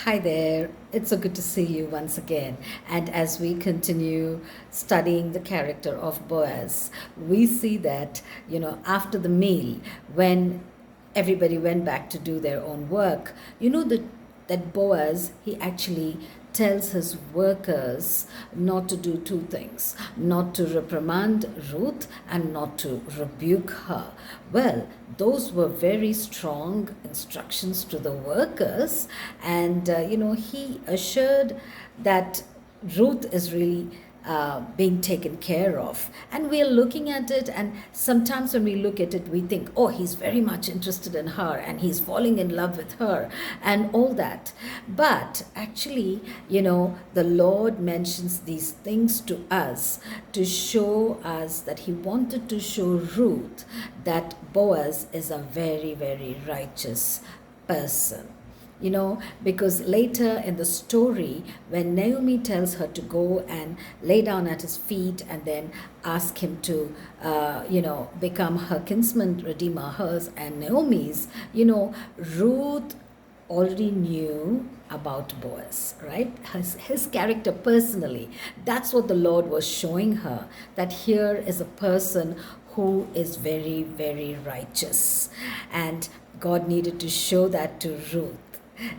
Hi there. It's so good to see you once again. And as we continue studying the character of Boaz, we see that, after the meal, when everybody went back to do their own work, that Boaz, he actually tells his workers not to do two things: not to reprimand Ruth and not to rebuke her. Well, those were very strong instructions to the workers, and he assured that Ruth is really being taken care of. And we are looking at it, and sometimes when we look at it, we think, oh, he's very much interested in her and he's falling in love with her and all that. But actually, the Lord mentions these things to us to show us that he wanted to show Ruth that Boaz is a very, very righteous person. Because later in the story, when Naomi tells her to go and lay down at his feet and then ask him to, become her kinsman redeemer, hers and Naomi's, Ruth already knew about Boaz, right? His character personally. That's what the Lord was showing her, that here is a person who is very, very righteous. And God needed to show that to Ruth.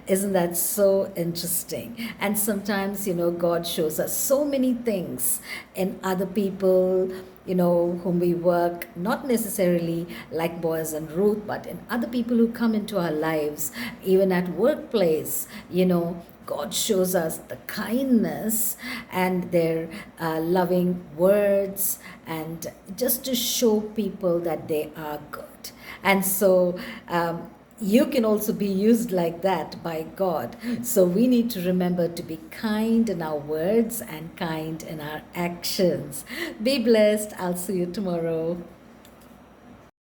Isn't that so interesting? And sometimes, God shows us so many things in other people, whom we work, not necessarily like Boaz and Ruth, but in other people who come into our lives, even at workplace, God shows us the kindness and their loving words, and just to show people that they are good. And so, you can also be used like that by God. So we need to remember to be kind in our words and kind in our actions. Be blessed. I'll see you tomorrow.